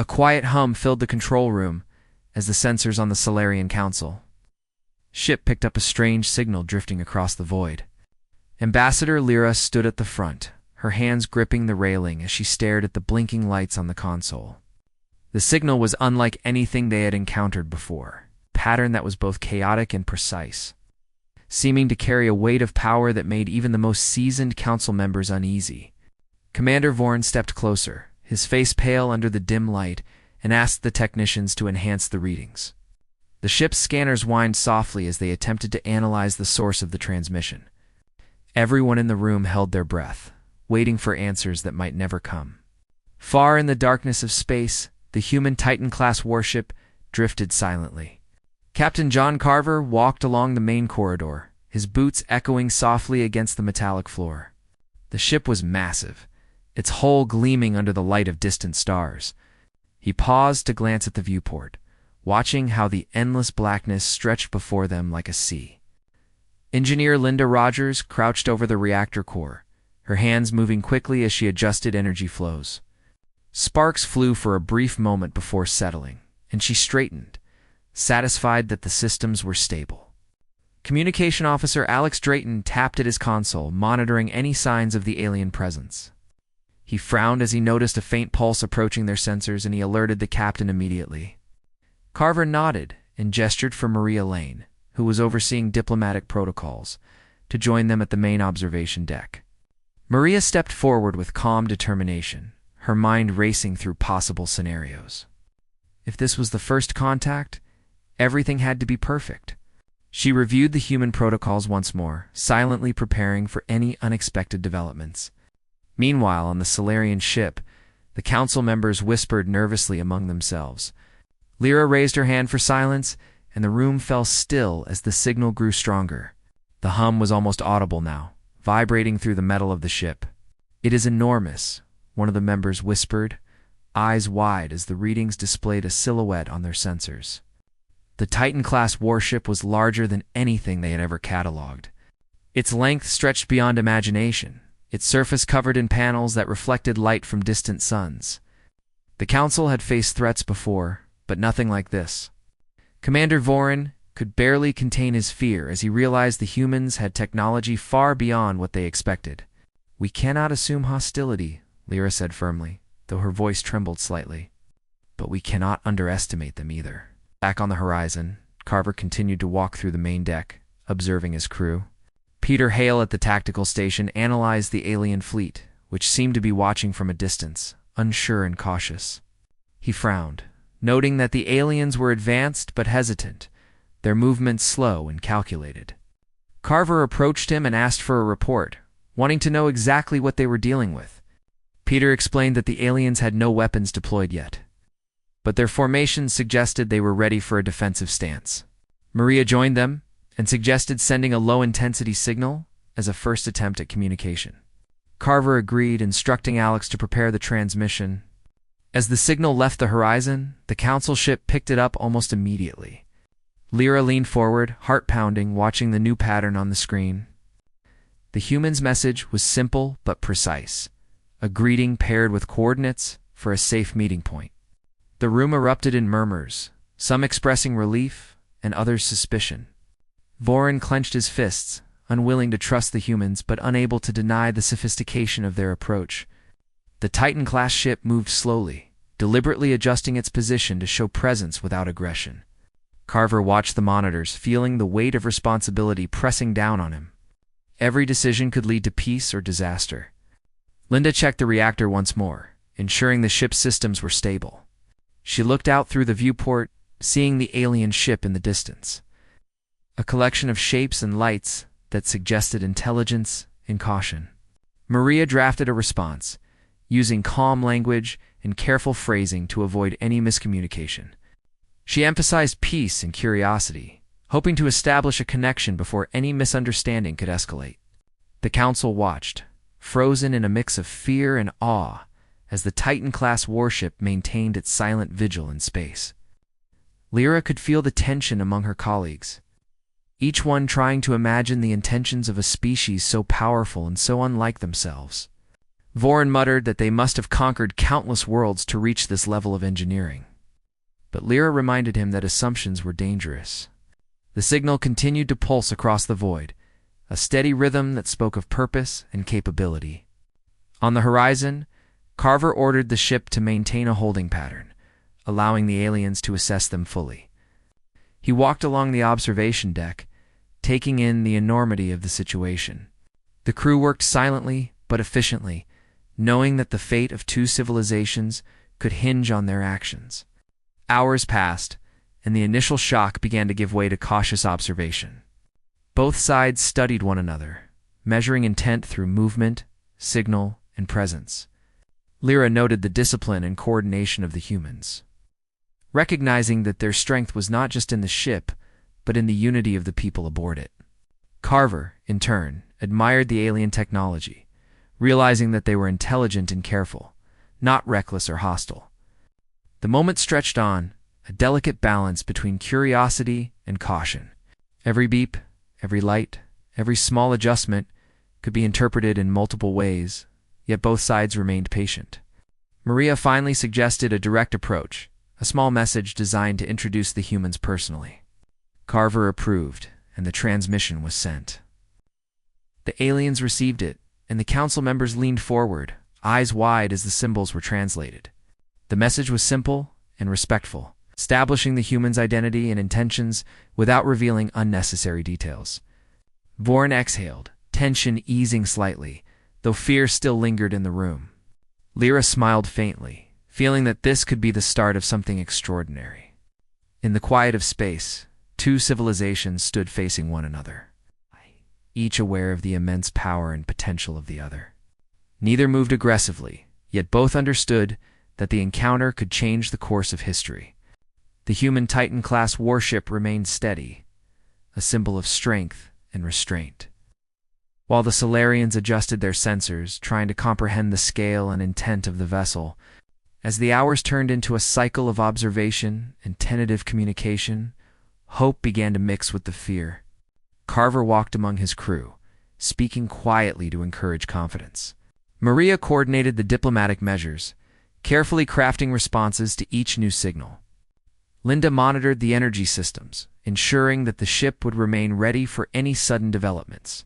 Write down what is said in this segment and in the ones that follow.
A quiet hum filled the control room as the sensors on the Solarian Council ship picked up a strange signal drifting across the void. Ambassador Lyra stood at the front, her hands gripping the railing as she stared at the blinking lights on the console. The signal was unlike anything they had encountered before, a pattern that was both chaotic and precise, seeming to carry a weight of power that made even the most seasoned council members uneasy. Commander Vorn stepped closer, his face pale under the dim light, and asked the technicians to enhance the readings. The ship's scanners whined softly as they attempted to analyze the source of the transmission. Everyone in the room held their breath, waiting for answers that might never come. Far in the darkness of space, the human Titan-class warship drifted silently. Captain John Carver walked along the main corridor, his boots echoing softly against the metallic floor. The ship was massive, its hull gleaming under the light of distant stars. He paused to glance at the viewport, watching how the endless blackness stretched before them like a sea. Engineer Linda Rogers crouched over the reactor core, her hands moving quickly as she adjusted energy flows. Sparks flew for a brief moment before settling, and she straightened, satisfied that the systems were stable. Communication Officer Alex Drayton tapped at his console, monitoring any signs of the alien presence. He frowned as he noticed a faint pulse approaching their sensors, and he alerted the captain immediately. Carver nodded and gestured for Maria Lane, who was overseeing diplomatic protocols, to join them at the main observation deck. Maria stepped forward with calm determination, her mind racing through possible scenarios. If this was the first contact, everything had to be perfect. She reviewed the human protocols once more, silently preparing for any unexpected developments. Meanwhile, on the Solarian ship, the council members whispered nervously among themselves. Lyra raised her hand for silence, and the room fell still as the signal grew stronger. The hum was almost audible now, vibrating through the metal of the ship. "It is enormous," one of the members whispered, eyes wide as the readings displayed a silhouette on their sensors. The Titan-class warship was larger than anything they had ever cataloged. Its length stretched beyond imagination, its surface covered in panels that reflected light from distant suns. The council had faced threats before, but nothing like this. Commander Vorin could barely contain his fear as he realized the humans had technology far beyond what they expected. "We cannot assume hostility," Lyra said firmly, though her voice trembled slightly. "But we cannot underestimate them either." Back on the horizon, Carver continued to walk through the main deck, observing his crew. Peter Hale at the tactical station analyzed the alien fleet, which seemed to be watching from a distance, unsure and cautious. He frowned, noting that the aliens were advanced but hesitant, their movements slow and calculated. Carver approached him and asked for a report, wanting to know exactly what they were dealing with. Peter explained that the aliens had no weapons deployed yet, but their formations suggested they were ready for a defensive stance. Maria joined them and suggested sending a low-intensity signal as a first attempt at communication. Carver agreed, instructing Alex to prepare the transmission. As the signal left the horizon, the council ship picked it up almost immediately. Lyra leaned forward, heart pounding, watching the new pattern on the screen. The human's message was simple but precise, a greeting paired with coordinates for a safe meeting point. The room erupted in murmurs, some expressing relief and others suspicion. Vorin clenched his fists, unwilling to trust the humans but unable to deny the sophistication of their approach. The Titan-class ship moved slowly, deliberately adjusting its position to show presence without aggression. Carver watched the monitors, feeling the weight of responsibility pressing down on him. Every decision could lead to peace or disaster. Linda checked the reactor once more, ensuring the ship's systems were stable. She looked out through the viewport, seeing the alien ship in the distance. A collection of shapes and lights that suggested intelligence and caution. Maria drafted a response, using calm language and careful phrasing to avoid any miscommunication. She emphasized peace and curiosity, hoping to establish a connection before any misunderstanding could escalate. The council watched, frozen in a mix of fear and awe, as the Titan-class warship maintained its silent vigil in space. Lyra could feel the tension among her colleagues, each one trying to imagine the intentions of a species so powerful and so unlike themselves. Voran muttered that they must have conquered countless worlds to reach this level of engineering. But Lyra reminded him that assumptions were dangerous. The signal continued to pulse across the void, a steady rhythm that spoke of purpose and capability. On the horizon, Carver ordered the ship to maintain a holding pattern, allowing the aliens to assess them fully. He walked along the observation deck, taking in the enormity of the situation. The crew worked silently but efficiently, knowing that the fate of two civilizations could hinge on their actions. Hours passed, and the initial shock began to give way to cautious observation. Both sides studied one another, measuring intent through movement, signal, and presence. Lyra noted the discipline and coordination of the humans, recognizing that their strength was not just in the ship, but in the unity of the people aboard it. Carver, in turn, admired the alien technology, realizing that they were intelligent and careful, not reckless or hostile. The moment stretched on, a delicate balance between curiosity and caution. Every beep, every light, every small adjustment could be interpreted in multiple ways, yet both sides remained patient. Maria finally suggested a direct approach, a small message designed to introduce the humans personally. Carver approved, and the transmission was sent. The aliens received it, and the council members leaned forward, eyes wide as the symbols were translated. The message was simple and respectful, establishing the humans' identity and intentions without revealing unnecessary details. Voran exhaled, tension easing slightly, though fear still lingered in the room. Lyra smiled faintly, feeling that this could be the start of something extraordinary. In the quiet of space, two civilizations stood facing one another, each aware of the immense power and potential of the other. Neither moved aggressively, yet both understood that the encounter could change the course of history. The human Titan-class warship remained steady, a symbol of strength and restraint, while the Solarians adjusted their sensors, trying to comprehend the scale and intent of the vessel. As the hours turned into a cycle of observation and tentative communication, hope began to mix with the fear. Carver walked among his crew, speaking quietly to encourage confidence. Maria coordinated the diplomatic measures, carefully crafting responses to each new signal. Linda monitored the energy systems, ensuring that the ship would remain ready for any sudden developments.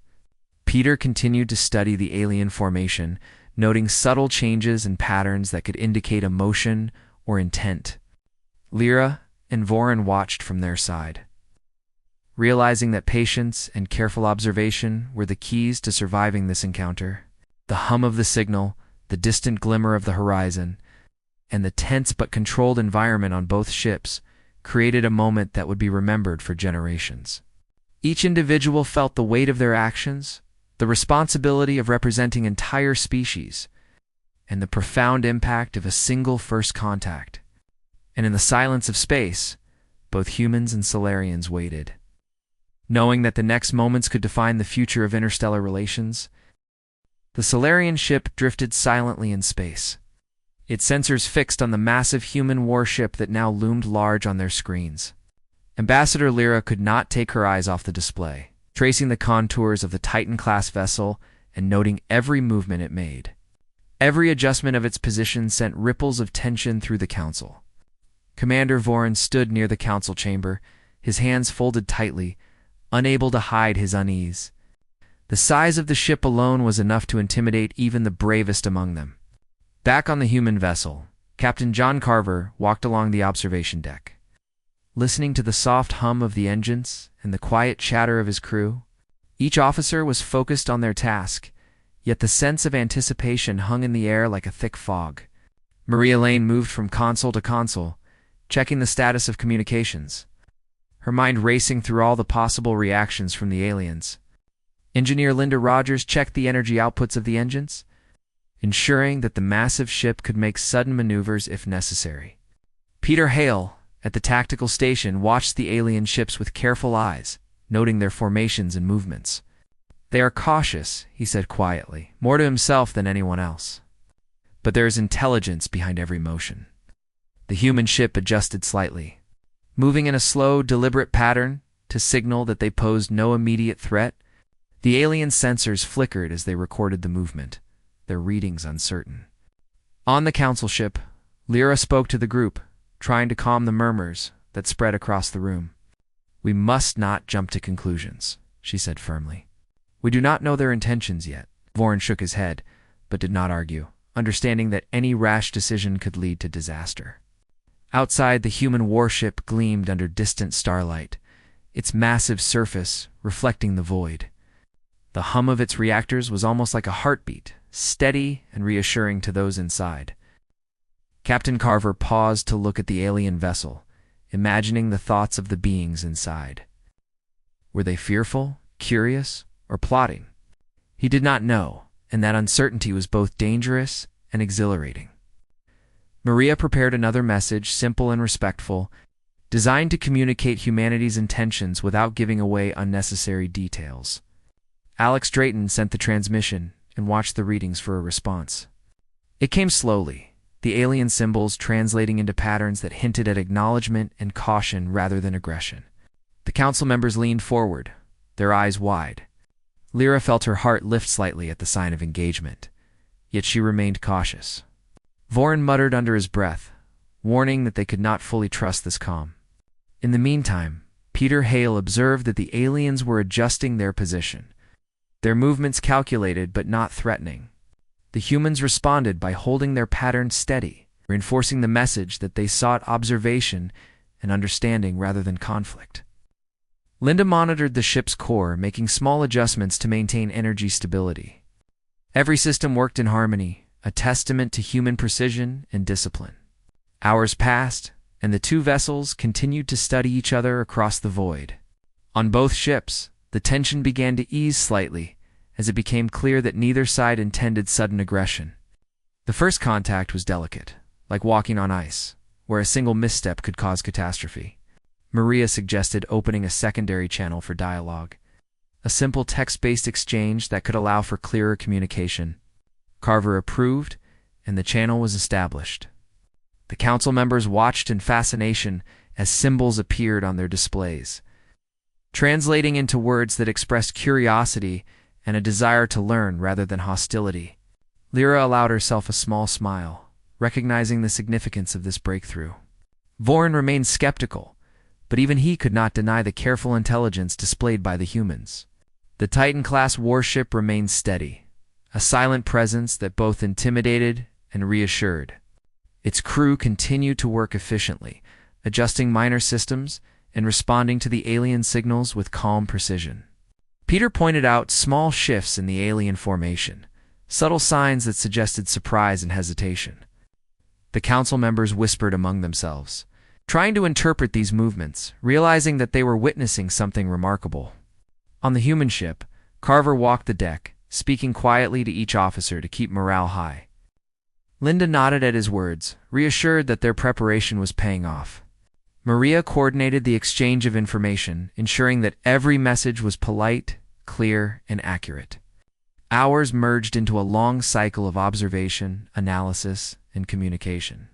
Peter continued to study the alien formation, noting subtle changes and patterns that could indicate emotion or intent. Lyra and Voran watched from their side, realizing that patience and careful observation were the keys to surviving this encounter. The hum of the signal, the distant glimmer of the horizon, and the tense but controlled environment on both ships created a moment that would be remembered for generations. Each individual felt the weight of their actions, the responsibility of representing entire species, and the profound impact of a single first contact. And in the silence of space, both humans and Solarians waited, knowing that the next moments could define the future of interstellar relations. The Solarian ship drifted silently in space, its sensors fixed on the massive human warship that now loomed large on their screens. Ambassador Lyra could not take her eyes off the display, tracing the contours of the Titan-class vessel and noting every movement it made. Every adjustment of its position sent ripples of tension through the council. Commander Voran stood near the council chamber, his hands folded tightly, unable to hide his unease. The size of the ship alone was enough to intimidate even the bravest among them. Back on the human vessel, Captain John Carver walked along the observation deck, listening to the soft hum of the engines and the quiet chatter of his crew. Each officer was focused on their task, yet the sense of anticipation hung in the air like a thick fog. Maria Lane moved from console to console, checking the status of communications, her mind racing through all the possible reactions from the aliens. Engineer Linda Rogers checked the energy outputs of the engines, ensuring that the massive ship could make sudden maneuvers if necessary. Peter Hale, at the tactical station, watched the alien ships with careful eyes, noting their formations and movements. "They are cautious," he said quietly, more to himself than anyone else. "But there is intelligence behind every motion." The human ship adjusted slightly, moving in a slow, deliberate pattern to signal that they posed no immediate threat. The alien sensors flickered as they recorded the movement, their readings uncertain. On the council ship, Lyra spoke to the group, trying to calm the murmurs that spread across the room. "We must not jump to conclusions," she said firmly. "We do not know their intentions yet." Vorin shook his head, but did not argue, understanding that any rash decision could lead to disaster. Outside, the human warship gleamed under distant starlight, its massive surface reflecting the void. The hum of its reactors was almost like a heartbeat, steady and reassuring to those inside. Captain Carver paused to look at the alien vessel, imagining the thoughts of the beings inside. Were they fearful, curious, or plotting? He did not know, and that uncertainty was both dangerous and exhilarating. Maria prepared another message, simple and respectful, designed to communicate humanity's intentions without giving away unnecessary details. Alex Drayton sent the transmission and watched the readings for a response. It came slowly, the alien symbols translating into patterns that hinted at acknowledgement and caution rather than aggression. The council members leaned forward, their eyes wide. Lyra felt her heart lift slightly at the sign of engagement, yet she remained cautious. Vorin muttered under his breath, warning that they could not fully trust this calm. In the meantime, Peter Hale observed that the aliens were adjusting their position, their movements calculated but not threatening. The humans responded by holding their pattern steady, reinforcing the message that they sought observation and understanding rather than conflict. Linda monitored the ship's core, making small adjustments to maintain energy stability. Every system worked in harmony, a testament to human precision and discipline. Hours passed, and the two vessels continued to study each other across the void. On both ships, the tension began to ease slightly, as it became clear that neither side intended sudden aggression. The first contact was delicate, like walking on ice, where a single misstep could cause catastrophe. Maria suggested opening a secondary channel for dialogue, a simple text-based exchange that could allow for clearer communication. Carver approved, and the channel was established. The council members watched in fascination as symbols appeared on their displays, translating into words that expressed curiosity and a desire to learn rather than hostility. Lyra allowed herself a small smile, recognizing the significance of this breakthrough. Vorin remained skeptical, but even he could not deny the careful intelligence displayed by the humans. The Titan-class warship remained steady, a silent presence that both intimidated and reassured. Its crew continued to work efficiently, adjusting minor systems and responding to the alien signals with calm precision. Peter pointed out small shifts in the alien formation, subtle signs that suggested surprise and hesitation. The council members whispered among themselves, trying to interpret these movements, realizing that they were witnessing something remarkable. On the human ship, Carver walked the deck, speaking quietly to each officer to keep morale high. Linda nodded at his words, reassured that their preparation was paying off. Maria coordinated the exchange of information, ensuring that every message was polite, clear, and accurate. Hours merged into a long cycle of observation, analysis, and communication.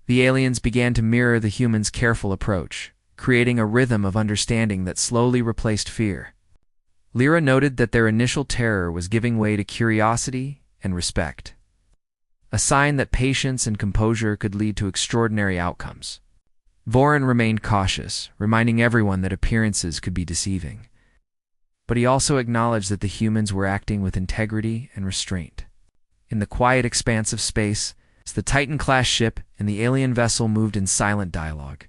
The aliens began to mirror the humans' careful approach, creating a rhythm of understanding that slowly replaced fear. Lyra noted that their initial terror was giving way to curiosity and respect, a sign that patience and composure could lead to extraordinary outcomes. Vorin remained cautious, reminding everyone that appearances could be deceiving. But he also acknowledged that the humans were acting with integrity and restraint. In the quiet expanse of space, the Titan-class ship and the alien vessel moved in silent dialogue,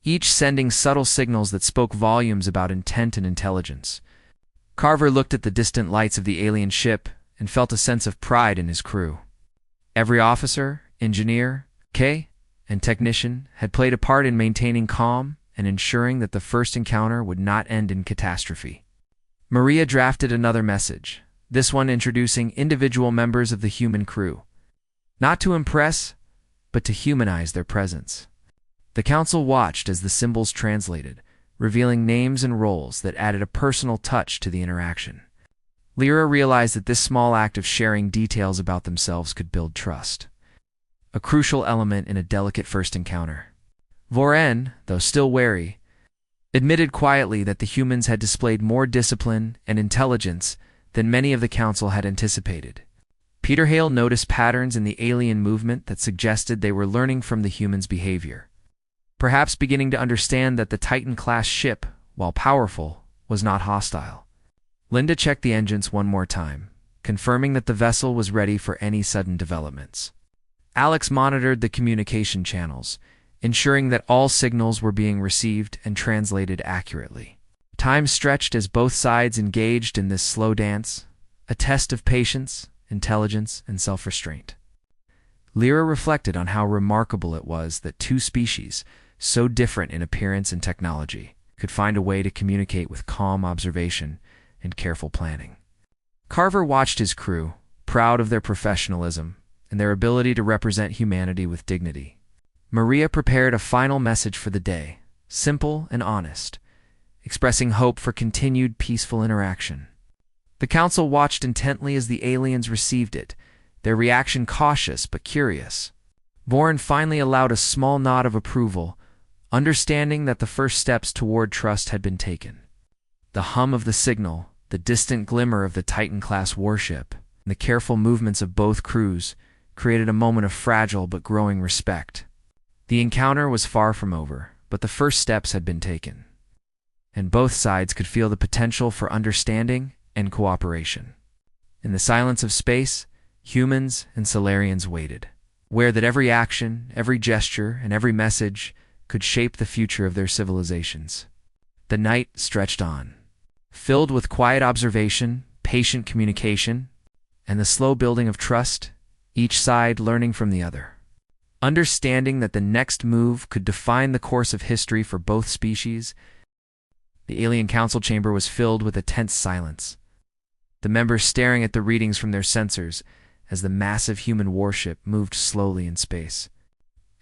each sending subtle signals that spoke volumes about intent and intelligence. Carver looked at the distant lights of the alien ship and felt a sense of pride in his crew. Every officer, engineer, and technician had played a part in maintaining calm and ensuring that the first encounter would not end in catastrophe. Maria drafted another message, this one introducing individual members of the human crew, not to impress, but to humanize their presence. The council watched as the symbols translated, revealing names and roles that added a personal touch to the interaction. Lyra realized that this small act of sharing details about themselves could build trust, a crucial element in a delicate first encounter. Vorin, though still wary, admitted quietly that the humans had displayed more discipline and intelligence than many of the council had anticipated. Peter Hale noticed patterns in the alien movement that suggested they were learning from the humans' behavior, perhaps beginning to understand that the Titan-class ship, while powerful, was not hostile. Linda checked the engines one more time, confirming that the vessel was ready for any sudden developments. Alex monitored the communication channels, ensuring that all signals were being received and translated accurately. Time stretched as both sides engaged in this slow dance, a test of patience, intelligence, and self-restraint. Lyra reflected on how remarkable it was that two species, so different in appearance and technology, could find a way to communicate with calm observation and careful planning. Carver watched his crew, proud of their professionalism and their ability to represent humanity with dignity. Maria prepared a final message for the day, simple and honest, expressing hope for continued peaceful interaction. The council watched intently as the aliens received it, their reaction cautious but curious. Vorin finally allowed a small nod of approval, understanding that the first steps toward trust had been taken. The hum of the signal, the distant glimmer of the Titan-class warship, and the careful movements of both crews created a moment of fragile but growing respect. The encounter was far from over, but the first steps had been taken, and both sides could feel the potential for understanding and cooperation. In the silence of space, humans and Solarians waited, aware that every action, every gesture, and every message could shape the future of their civilizations. The night stretched on, filled with quiet observation, patient communication, and the slow building of trust, each side learning from the other. Understanding that the next move could define the course of history for both species, the alien council chamber was filled with a tense silence, the members staring at the readings from their sensors as the massive human warship moved slowly in space.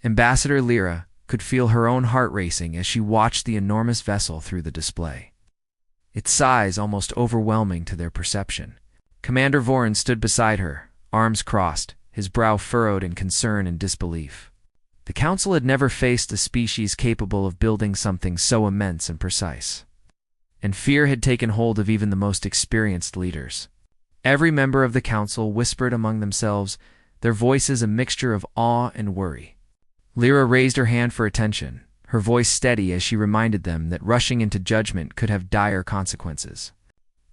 Ambassador Lyra could feel her own heart racing as she watched the enormous vessel through the display, its size almost overwhelming to their perception. Commander Vorin stood beside her, arms crossed, his brow furrowed in concern and disbelief. The council had never faced a species capable of building something so immense and precise, and fear had taken hold of even the most experienced leaders. Every member of the council whispered among themselves, their voices a mixture of awe and worry. Lyra raised her hand for attention, her voice steady as she reminded them that rushing into judgment could have dire consequences.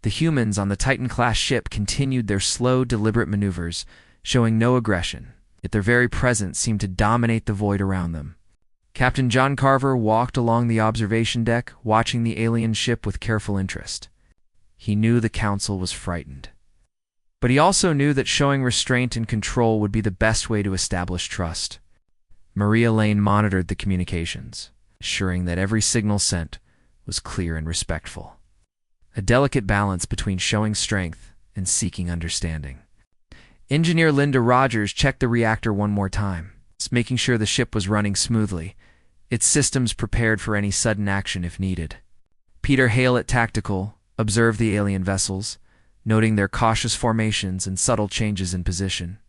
The humans on the Titan-class ship continued their slow, deliberate maneuvers, showing no aggression, yet their very presence seemed to dominate the void around them. Captain John Carver walked along the observation deck, watching the alien ship with careful interest. He knew the council was frightened, but he also knew that showing restraint and control would be the best way to establish trust. Maria Lane monitored the communications, assuring that every signal sent was clear and respectful, a delicate balance between showing strength and seeking understanding. Engineer Linda Rogers checked the reactor one more time, making sure the ship was running smoothly, its systems prepared for any sudden action if needed. Peter Hale at Tactical observed the alien vessels, noting their cautious formations and subtle changes in position.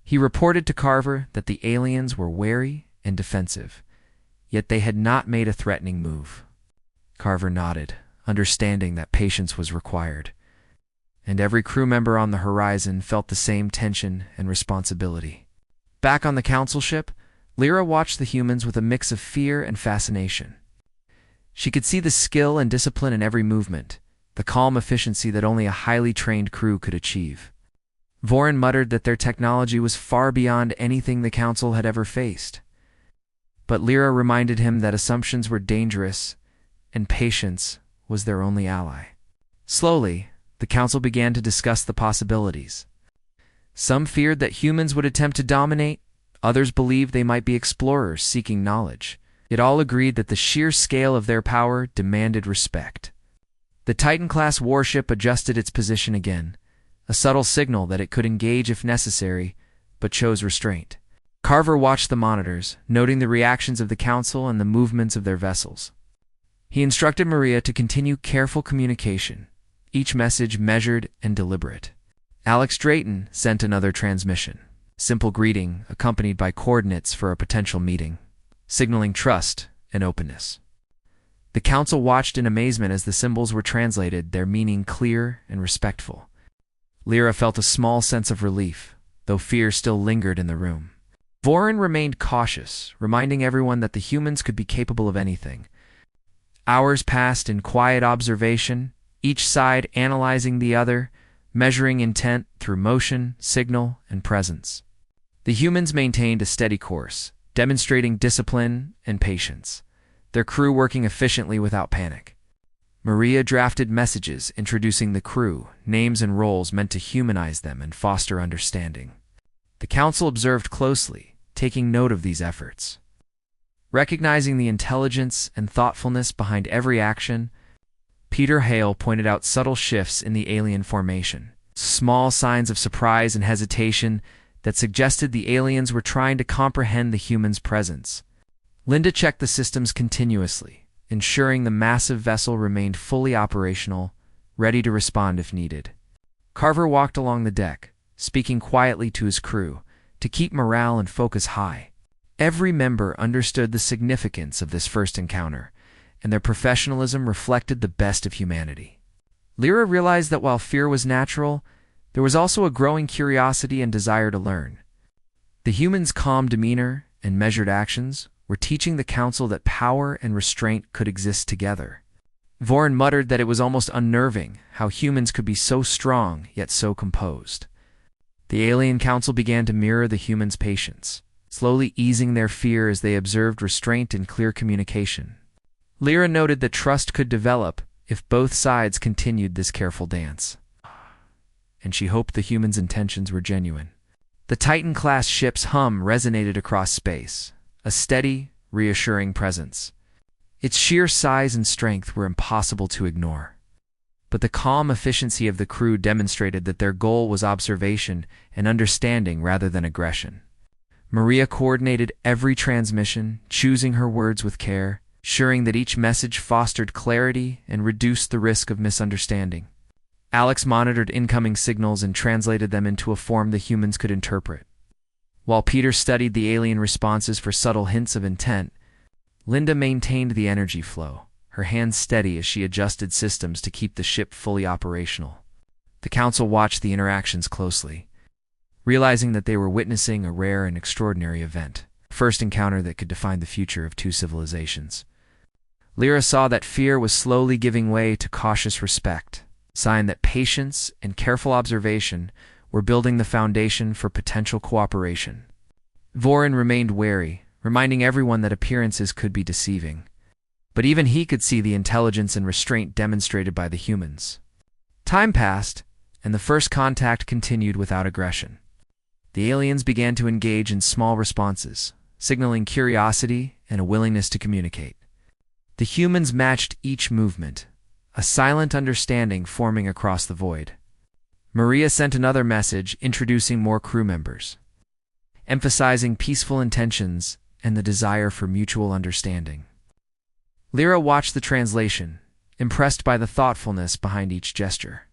He reported to Carver that the aliens were wary and defensive, yet they had not made a threatening move. Carver nodded, understanding that patience was required, and every crew member on the horizon felt the same tension and responsibility. Back on the council ship, Lyra watched the humans with a mix of fear and fascination. She could see the skill and discipline in every movement, the calm efficiency that only a highly trained crew could achieve. Vorin muttered that their technology was far beyond anything the council had ever faced. But Lyra reminded him that assumptions were dangerous, and patience was their only ally. Slowly, the council began to discuss the possibilities. Some feared that humans would attempt to dominate, others believed they might be explorers seeking knowledge. Yet all agreed that the sheer scale of their power demanded respect. The Titan-class warship adjusted its position again, a subtle signal that it could engage if necessary, but chose restraint. Carver watched the monitors, noting the reactions of the council and the movements of their vessels. He instructed Maria to continue careful communication, each message measured and deliberate. Alex Drayton sent another transmission, simple greeting accompanied by coordinates for a potential meeting, signaling trust and openness. The council watched in amazement as the symbols were translated, their meaning clear and respectful. Lyra felt a small sense of relief, though fear still lingered in the room. Vorin remained cautious, reminding everyone that the humans could be capable of anything. Hours passed in quiet observation, each side analyzing the other, measuring intent through motion, signal, and presence. The humans maintained a steady course, demonstrating discipline and patience, their crew working efficiently without panic. Maria drafted messages introducing the crew, names and roles meant to humanize them and foster understanding. The council observed closely, taking note of these efforts. Recognizing the intelligence and thoughtfulness behind every action, Peter Hale pointed out subtle shifts in the alien formation, small signs of surprise and hesitation that suggested the aliens were trying to comprehend the humans' presence. Linda checked the systems continuously, ensuring the massive vessel remained fully operational, ready to respond if needed. Carver walked along the deck, speaking quietly to his crew, to keep morale and focus high. Every member understood the significance of this first encounter, and their professionalism reflected the best of humanity. Lyra realized that while fear was natural, there was also a growing curiosity and desire to learn. The humans' calm demeanor and measured actions were teaching the council that power and restraint could exist together. Vorin muttered that it was almost unnerving how humans could be so strong yet so composed. The alien council began to mirror the humans' patience, slowly easing their fear as they observed restraint and clear communication. Lyra noted that trust could develop if both sides continued this careful dance, and she hoped the humans' intentions were genuine. The Titan-class ship's hum resonated across space, a steady, reassuring presence. Its sheer size and strength were impossible to ignore. But the calm efficiency of the crew demonstrated that their goal was observation and understanding rather than aggression. Maria coordinated every transmission, choosing her words with care, ensuring that each message fostered clarity and reduced the risk of misunderstanding. Alex monitored incoming signals and translated them into a form the humans could interpret. While Peter studied the alien responses for subtle hints of intent, Linda maintained the energy flow, her hands steady as she adjusted systems to keep the ship fully operational. The council watched the interactions closely, realizing that they were witnessing a rare and extraordinary event, a first encounter that could define the future of two civilizations. Lyra saw that fear was slowly giving way to cautious respect, a sign that patience and careful observation were building the foundation for potential cooperation. Vorin remained wary, reminding everyone that appearances could be deceiving. But even he could see the intelligence and restraint demonstrated by the humans. Time passed, and the first contact continued without aggression. The aliens began to engage in small responses, signaling curiosity and a willingness to communicate. The humans matched each movement, a silent understanding forming across the void. Maria sent another message introducing more crew members, emphasizing peaceful intentions and the desire for mutual understanding. Lyra watched the translation, impressed by the thoughtfulness behind each gesture.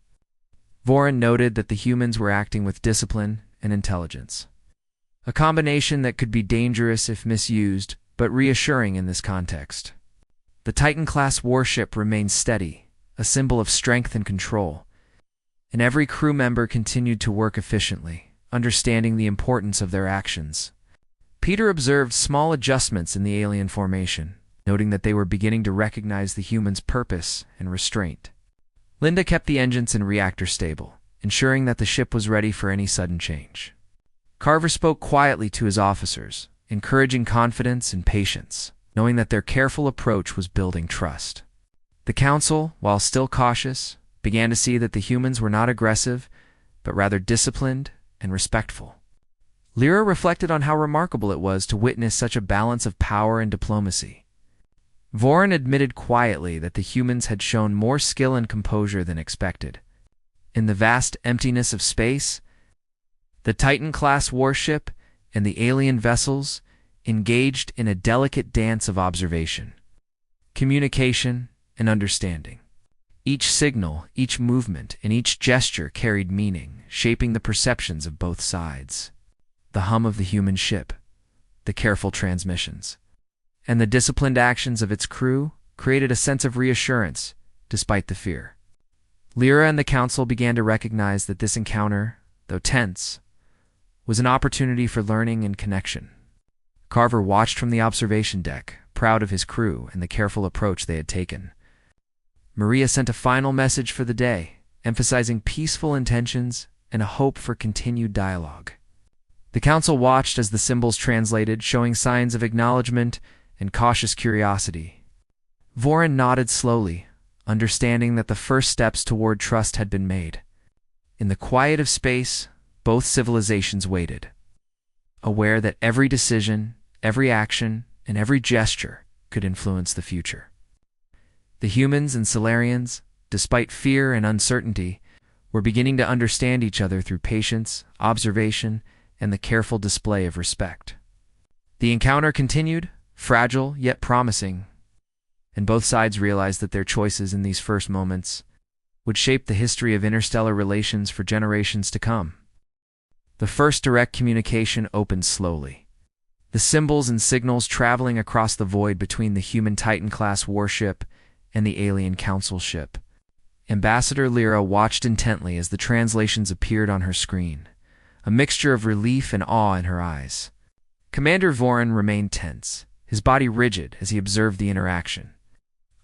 Vorin noted that the humans were acting with discipline and intelligence, a combination that could be dangerous if misused, but reassuring in this context. The Titan-class warship remained steady, a symbol of strength and control, and every crew member continued to work efficiently, understanding the importance of their actions. Peter observed small adjustments in the alien formation, noting that they were beginning to recognize the humans' purpose and restraint. Linda kept the engines and reactor stable, ensuring that the ship was ready for any sudden change. Carver spoke quietly to his officers, encouraging confidence and patience, knowing that their careful approach was building trust. The council, while still cautious, began to see that the humans were not aggressive, but rather disciplined and respectful. Lyra reflected on how remarkable it was to witness such a balance of power and diplomacy. Vorin admitted quietly that the humans had shown more skill and composure than expected. In the vast emptiness of space, the Titan-class warship and the alien vessels engaged in a delicate dance of observation, communication, and understanding. Each signal, each movement, and each gesture carried meaning, shaping the perceptions of both sides. The hum of the human ship, the careful transmissions, and the disciplined actions of its crew created a sense of reassurance, despite the fear. Lyra and the council began to recognize that this encounter, though tense, was an opportunity for learning and connection. Carver watched from the observation deck, proud of his crew and the careful approach they had taken. Maria sent a final message for the day, emphasizing peaceful intentions and a hope for continued dialogue. The council watched as the symbols translated, showing signs of acknowledgement and cautious curiosity. Voren nodded slowly, understanding that the first steps toward trust had been made. In the quiet of space, both civilizations waited, aware that every decision, every action, and every gesture could influence the future. The humans and Solarians, despite fear and uncertainty, were beginning to understand each other through patience, observation, and the careful display of respect. The encounter continued, fragile yet promising, and both sides realized that their choices in these first moments would shape the history of interstellar relations for generations to come. The first direct communication opened slowly, the symbols and signals traveling across the void between the human Titan-class warship and the alien council ship. Ambassador Lyra watched intently as the translations appeared on her screen, a mixture of relief and awe in her eyes. Commander Voren remained tense, his body rigid as he observed the interaction,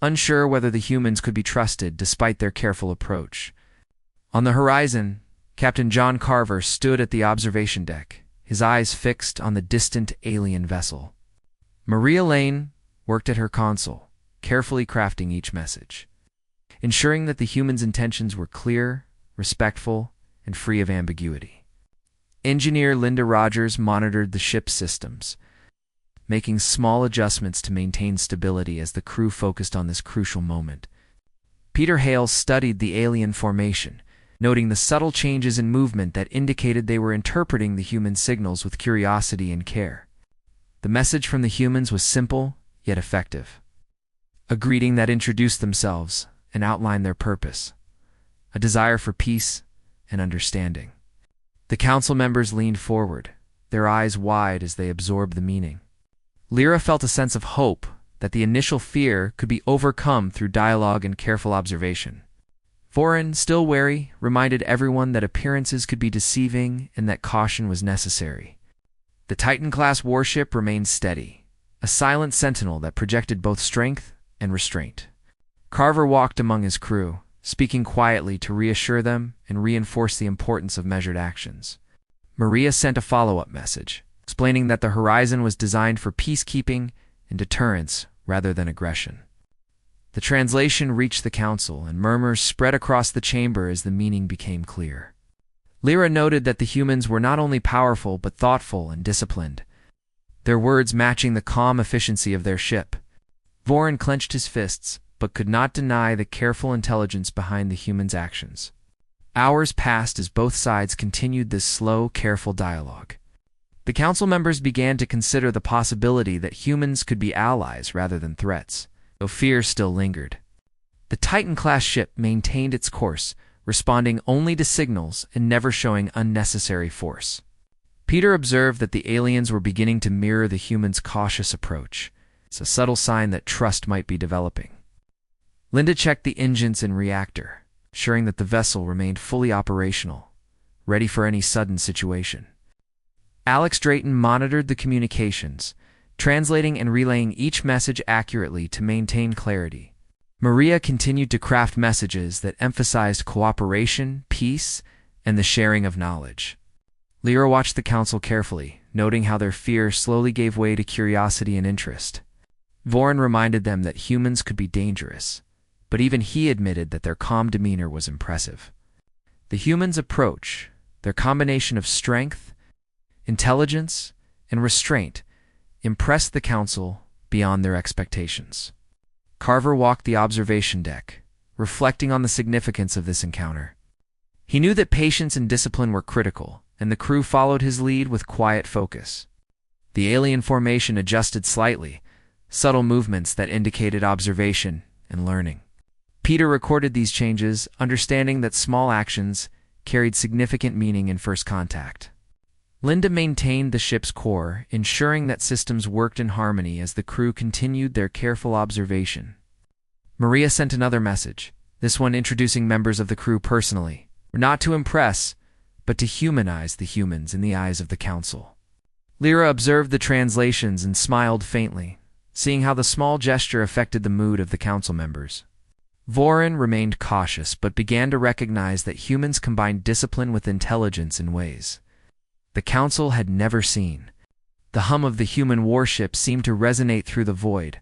unsure whether the humans could be trusted despite their careful approach. On the horizon, Captain John Carver stood at the observation deck, his eyes fixed on the distant alien vessel. Maria Lane worked at her console, carefully crafting each message, ensuring that the humans' intentions were clear, respectful, and free of ambiguity. Engineer Linda Rogers monitored the ship's systems, making small adjustments to maintain stability as the crew focused on this crucial moment. Peter Hale studied the alien formation, noting the subtle changes in movement that indicated they were interpreting the human signals with curiosity and care. The message from the humans was simple, yet effective. A greeting that introduced themselves and outlined their purpose, a desire for peace and understanding. The council members leaned forward, their eyes wide as they absorbed the meaning. Lyra felt a sense of hope that the initial fear could be overcome through dialogue and careful observation. Voren, still wary, reminded everyone that appearances could be deceiving and that caution was necessary. The Titan-class warship remained steady, a silent sentinel that projected both strength and restraint. Carver walked among his crew, speaking quietly to reassure them and reinforce the importance of measured actions. Maria sent a follow-up message, explaining that the horizon was designed for peacekeeping and deterrence rather than aggression. The translation reached the council, and murmurs spread across the chamber as the meaning became clear. Lyra noted that the humans were not only powerful but thoughtful and disciplined, their words matching the calm efficiency of their ship. Voren clenched his fists, but could not deny the careful intelligence behind the humans' actions. Hours passed as both sides continued this slow, careful dialogue. The council members began to consider the possibility that humans could be allies rather than threats, though fear still lingered. The Titan-class ship maintained its course, responding only to signals and never showing unnecessary force. Peter observed that the aliens were beginning to mirror the humans' cautious approach. It's a subtle sign that trust might be developing. Linda checked the engines and reactor, ensuring that the vessel remained fully operational, ready for any sudden situation. Alex Drayton monitored the communications, translating and relaying each message accurately to maintain clarity. Maria continued to craft messages that emphasized cooperation, peace, and the sharing of knowledge. Lyra watched the council carefully, noting how their fear slowly gave way to curiosity and interest. Voren reminded them that humans could be dangerous, but even he admitted that their calm demeanor was impressive. The humans' approach, their combination of strength, intelligence, and restraint, impressed the council beyond their expectations. Carver walked the observation deck, reflecting on the significance of this encounter. He knew that patience and discipline were critical, and the crew followed his lead with quiet focus. The alien formation adjusted slightly, subtle movements that indicated observation and learning. Peter recorded these changes, understanding that small actions carried significant meaning in first contact. Linda maintained the ship's core, ensuring that systems worked in harmony as the crew continued their careful observation. Maria sent another message, this one introducing members of the crew personally. Not to impress, but to humanize the humans in the eyes of the Council. Lyra observed the translations and smiled faintly, seeing how the small gesture affected the mood of the Council members. Vorin remained cautious but began to recognize that humans combined discipline with intelligence in ways the Council had never seen. The hum of the human warship seemed to resonate through the void,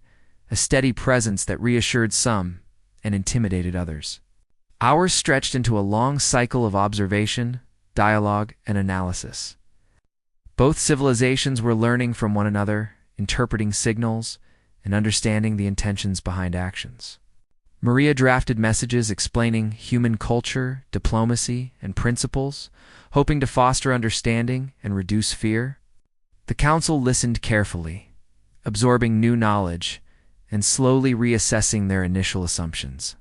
a steady presence that reassured some and intimidated others. Hours stretched into a long cycle of observation, dialogue, and analysis. Both civilizations were learning from one another, interpreting signals, and understanding the intentions behind actions. Maria drafted messages explaining human culture, diplomacy, and principles, hoping to foster understanding and reduce fear. The Council listened carefully, absorbing new knowledge and slowly reassessing their initial assumptions.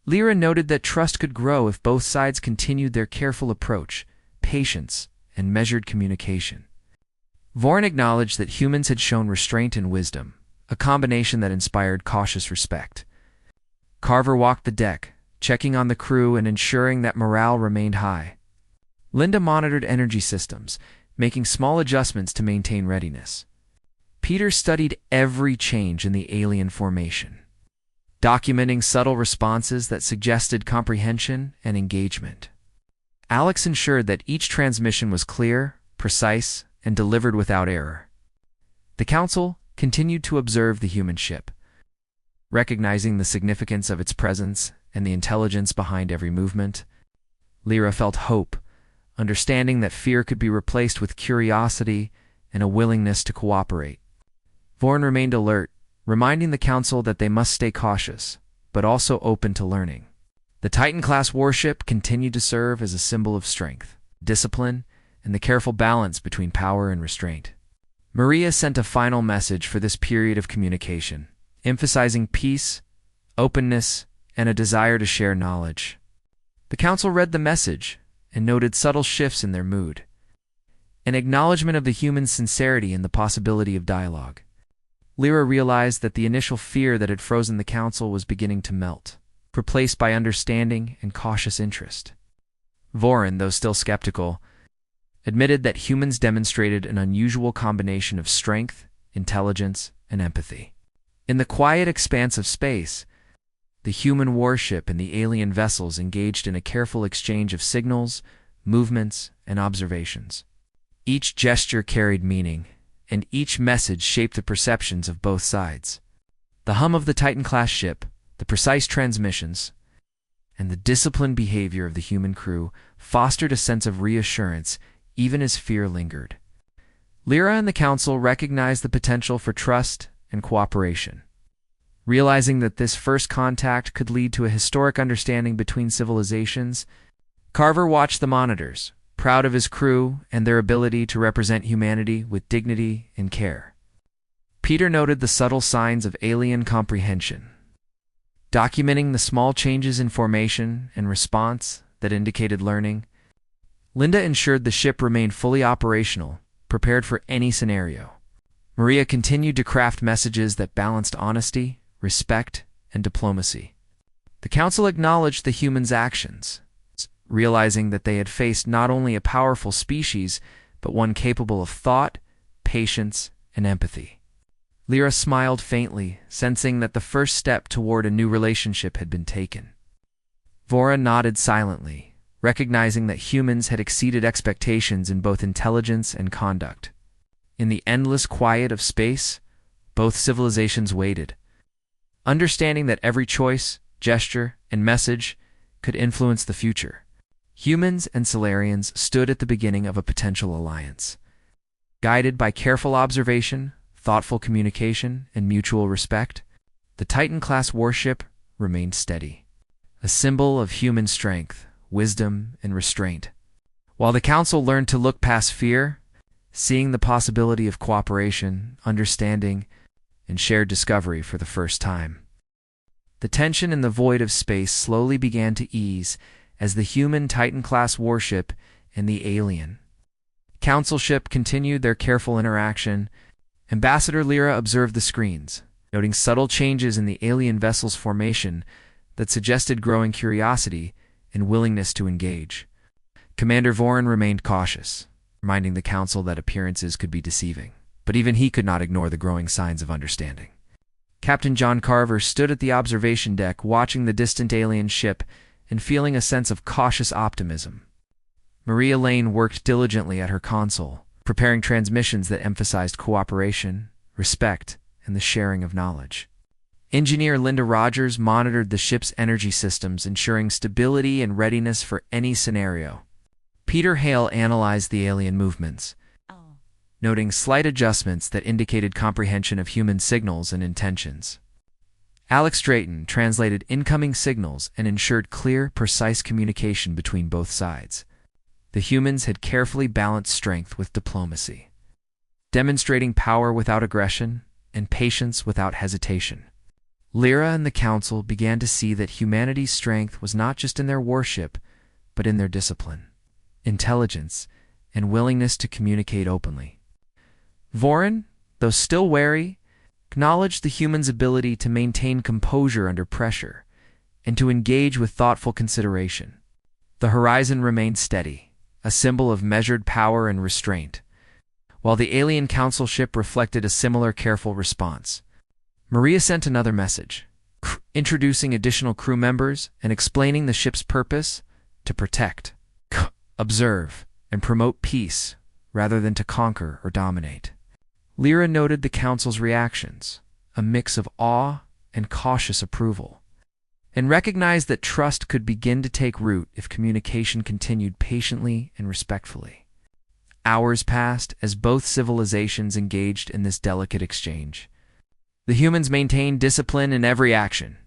Lyra noted that trust could grow if both sides continued their careful approach, patience, and measured communication. Vorin acknowledged that humans had shown restraint and wisdom, a combination that inspired cautious respect. Carver walked the deck, checking on the crew and ensuring that morale remained high. Linda monitored energy systems, making small adjustments to maintain readiness. Peter studied every change in the alien formation, documenting subtle responses that suggested comprehension and engagement. Alex ensured that each transmission was clear, precise, and delivered without error. The Council continued to observe the human ship, recognizing the significance of its presence and the intelligence behind every movement. Lyra felt hope, understanding that fear could be replaced with curiosity and a willingness to cooperate. Vorin remained alert, reminding the Council that they must stay cautious, but also open to learning. The Titan-class warship continued to serve as a symbol of strength, discipline, and the careful balance between power and restraint. Maria sent a final message for this period of communication, emphasizing peace, openness, and a desire to share knowledge. The Council read the message and noted subtle shifts in their mood, an acknowledgement of the human sincerity and the possibility of dialogue. Lyra realized that the initial fear that had frozen the Council was beginning to melt, replaced by understanding and cautious interest. Vorin, though still skeptical, admitted that humans demonstrated an unusual combination of strength, intelligence, and empathy. In the quiet expanse of space, the human warship and the alien vessels engaged in a careful exchange of signals, movements, and observations. Each gesture carried meaning, and each message shaped the perceptions of both sides. The hum of the Titan-class ship, the precise transmissions, and the disciplined behavior of the human crew fostered a sense of reassurance even as fear lingered. Lyra and the Council recognized the potential for trust and cooperation. Realizing that this first contact could lead to a historic understanding between civilizations, Carver watched the monitors, proud of his crew and their ability to represent humanity with dignity and care. Peter noted the subtle signs of alien comprehension, documenting the small changes in formation and response that indicated learning. Linda ensured the ship remained fully operational, prepared for any scenario. Maria continued to craft messages that balanced honesty, respect, and diplomacy. The Council acknowledged the humans' actions, realizing that they had faced not only a powerful species, but one capable of thought, patience, and empathy. Lyra smiled faintly, sensing that the first step toward a new relationship had been taken. Vorin nodded silently, recognizing that humans had exceeded expectations in both intelligence and conduct. In the endless quiet of space, both civilizations waited, understanding that every choice, gesture, and message could influence the future. Humans and Solarians stood at the beginning of a potential alliance. Guided by careful observation, thoughtful communication, and mutual respect, the Titan-class warship remained steady, a symbol of human strength, wisdom, and restraint. While the Council learned to look past fear, seeing the possibility of cooperation, understanding, and shared discovery for the first time. The tension in the void of space slowly began to ease as the human Titan-class warship and the alien Council ship continued their careful interaction. Ambassador Lyra observed the screens, noting subtle changes in the alien vessel's formation that suggested growing curiosity and willingness to engage. Commander Vorin remained cautious, reminding the Council that appearances could be deceiving, but even he could not ignore the growing signs of understanding. Captain John Carver stood at the observation deck watching the distant alien ship and feeling a sense of cautious optimism. Maria Lane worked diligently at her console, preparing transmissions that emphasized cooperation, respect, and the sharing of knowledge. Engineer Linda Rogers monitored the ship's energy systems, ensuring stability and readiness for any scenario. Peter Hale analyzed the alien movements, noting slight adjustments that indicated comprehension of human signals and intentions. Alex Drayton translated incoming signals and ensured clear, precise communication between both sides. The humans had carefully balanced strength with diplomacy, demonstrating power without aggression and patience without hesitation. Lyra and the Council began to see that humanity's strength was not just in their warship, but in their discipline, intelligence, and willingness to communicate openly. Vorin, though still wary, acknowledged the humans' ability to maintain composure under pressure and to engage with thoughtful consideration. The horizon remained steady, a symbol of measured power and restraint, while the alien council ship reflected a similar careful response. Maria sent another message, introducing additional crew members and explaining the ship's purpose: to protect, observe, and promote peace rather than to conquer or dominate. Lyra noted the council's reactions, a mix of awe and cautious approval, and recognized that trust could begin to take root if communication continued patiently and respectfully. Hours passed as both civilizations engaged in this delicate exchange. The humans maintained discipline in every action,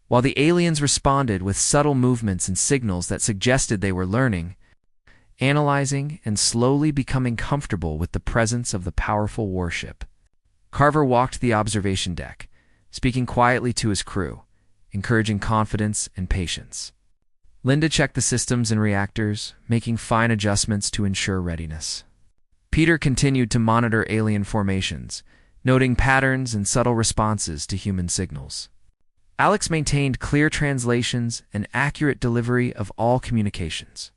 while the aliens responded with subtle movements and signals that suggested they were learning, analyzing, and slowly becoming comfortable with the presence of the powerful warship. Carver walked the observation deck, speaking quietly to his crew, encouraging confidence and patience. Linda checked the systems and reactors, making fine adjustments to ensure readiness. Peter continued to monitor alien formations, noting patterns and subtle responses to human signals. Alex maintained clear translations and accurate delivery of all communications.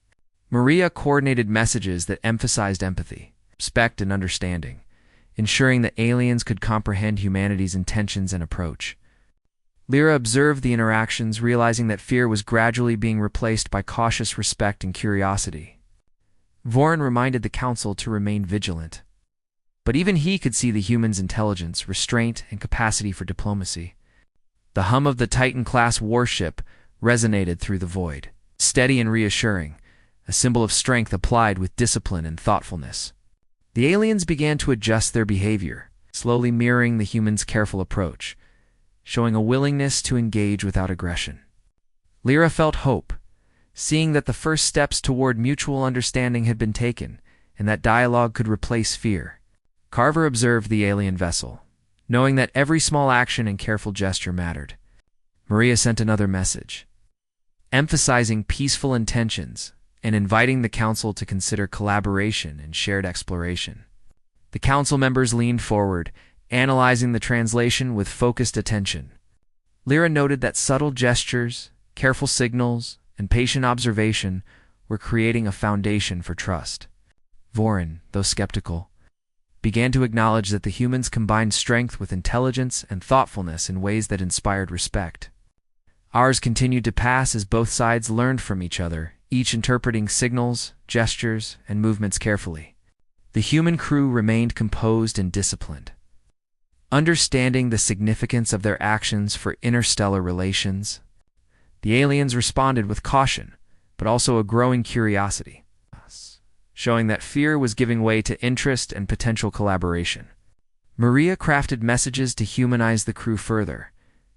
Maria coordinated messages that emphasized empathy, respect, and understanding, ensuring that aliens could comprehend humanity's intentions and approach. Lyra observed the interactions, realizing that fear was gradually being replaced by cautious respect and curiosity. Vorin reminded the Council to remain vigilant, but even he could see the humans' intelligence, restraint, and capacity for diplomacy. The hum of the Titan-class warship resonated through the void, steady and reassuring, a symbol of strength applied with discipline and thoughtfulness. The aliens began to adjust their behavior, slowly mirroring the humans' careful approach, showing a willingness to engage without aggression. Lyra felt hope, seeing that the first steps toward mutual understanding had been taken, and that dialogue could replace fear. Carver observed the alien vessel, knowing that every small action and careful gesture mattered. Maria sent another message, emphasizing peaceful intentions and inviting the Council to consider collaboration and shared exploration. The Council members leaned forward, analyzing the translation with focused attention. Lyra noted that subtle gestures, careful signals, and patient observation were creating a foundation for trust. Vorin, though skeptical, began to acknowledge that the humans combined strength with intelligence and thoughtfulness in ways that inspired respect. Hours continued to pass as both sides learned from each other, each interpreting signals, gestures, and movements carefully. The human crew remained composed and disciplined, understanding the significance of their actions for interstellar relations. The aliens responded with caution, but also a growing curiosity, showing that fear was giving way to interest and potential collaboration. Maria crafted messages to humanize the crew further,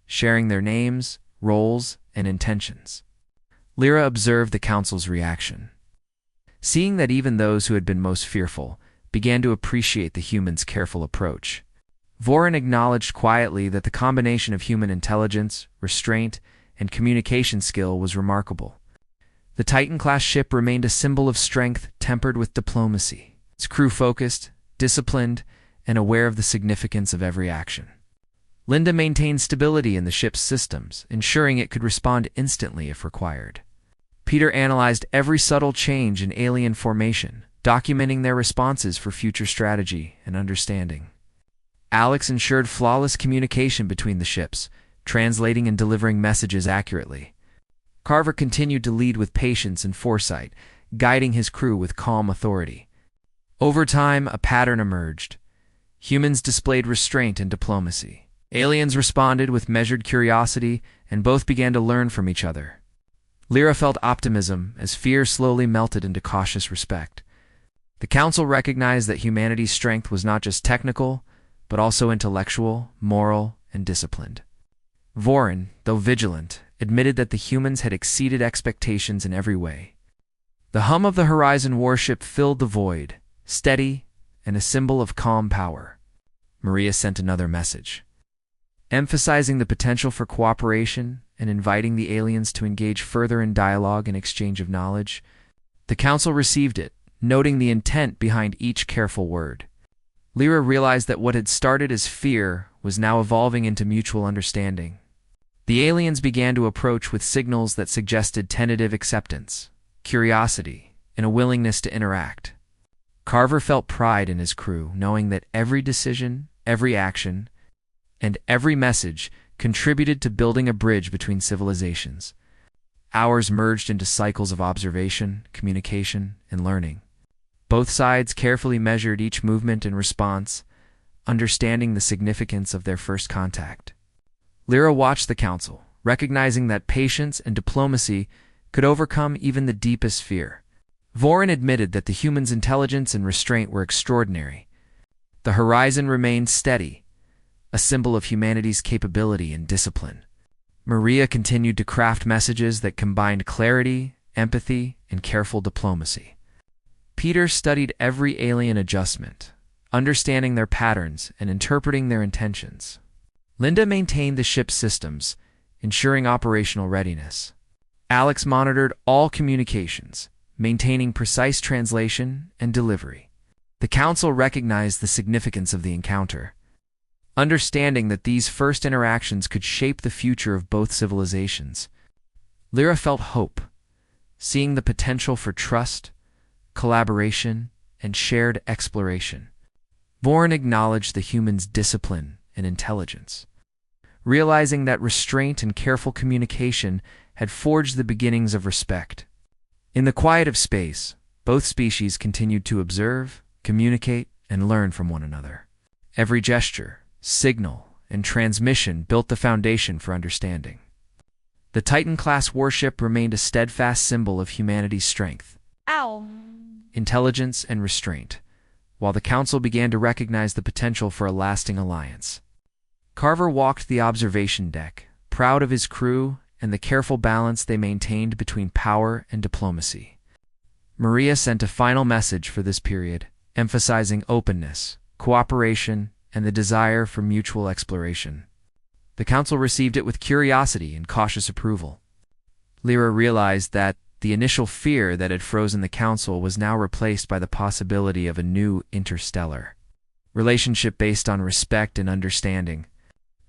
sharing their names, roles, and intentions. Lyra observed the Council's reaction, seeing that even those who had been most fearful began to appreciate the humans' careful approach. Vorin acknowledged quietly that the combination of human intelligence, restraint, and communication skill was remarkable. The Titan-class ship remained a symbol of strength tempered with diplomacy, its crew focused, disciplined, and aware of the significance of every action. Linda maintained stability in the ship's systems, ensuring it could respond instantly if required. Peter analyzed every subtle change in alien formation, documenting their responses for future strategy and understanding. Alex ensured flawless communication between the ships, translating and delivering messages accurately. Carver continued to lead with patience and foresight, guiding his crew with calm authority. Over time, a pattern emerged. Humans displayed restraint and diplomacy. Aliens responded with measured curiosity, and both began to learn from each other. Lyra felt optimism as fear slowly melted into cautious respect. The Council recognized that humanity's strength was not just technical, but also intellectual, moral, and disciplined. Vorin, though vigilant, admitted that the humans had exceeded expectations in every way. The hum of the Horizon warship filled the void, steady and a symbol of calm power. Maria sent another message, emphasizing the potential for cooperation and inviting the aliens to engage further in dialogue and exchange of knowledge. The Council received it, noting the intent behind each careful word. Lyra realized that what had started as fear was now evolving into mutual understanding. The aliens began to approach with signals that suggested tentative acceptance, curiosity, and a willingness to interact. Carver felt pride in his crew, knowing that every decision, every action, and every message contributed to building a bridge between civilizations. Hours merged into cycles of observation, communication, and learning. Both sides carefully measured each movement and response, understanding the significance of their first contact. Lyra watched the Council, recognizing that patience and diplomacy could overcome even the deepest fear. Vorin admitted that the humans' intelligence and restraint were extraordinary. The Horizon remained steady, a symbol of humanity's capability and discipline. Maria continued to craft messages that combined clarity, empathy, and careful diplomacy. Peter studied every alien adjustment, understanding their patterns and interpreting their intentions. Linda maintained the ship's systems, ensuring operational readiness. Alex monitored all communications, maintaining precise translation and delivery. The Council recognized the significance of the encounter, understanding that these first interactions could shape the future of both civilizations. Lyra felt hope, seeing the potential for trust, collaboration, and shared exploration. Vorin acknowledged the humans' discipline and intelligence, realizing that restraint and careful communication had forged the beginnings of respect. In the quiet of space, both species continued to observe, communicate, and learn from one another. Every gesture, signal, and transmission built the foundation for understanding. The Titan-class warship remained a steadfast symbol of humanity's strength, intelligence, and restraint, while the Council began to recognize the potential for a lasting alliance. Carver walked the observation deck, proud of his crew and the careful balance they maintained between power and diplomacy. Maria sent a final message for this period, emphasizing openness, cooperation, and the desire for mutual exploration. The Council received it with curiosity and cautious approval. Lyra realized that the initial fear that had frozen the Council was now replaced by the possibility of a new interstellar relationship based on respect and understanding.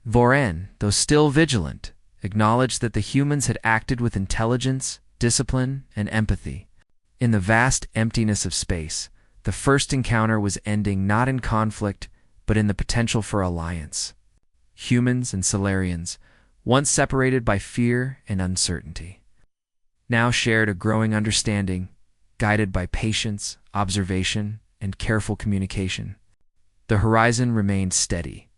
Vorin, though still vigilant, acknowledged that the humans had acted with intelligence, discipline, and empathy. In the vast emptiness of space, the first encounter was ending not in conflict, but in the potential for alliance. Humans and Solarians, once separated by fear and uncertainty, now shared a growing understanding, guided by patience, observation, and careful communication. The Horizon remained steady,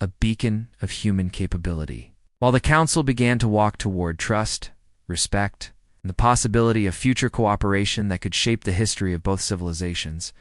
a beacon of human capability, while the Council began to walk toward trust, respect, and the possibility of future cooperation that could shape the history of both civilizations.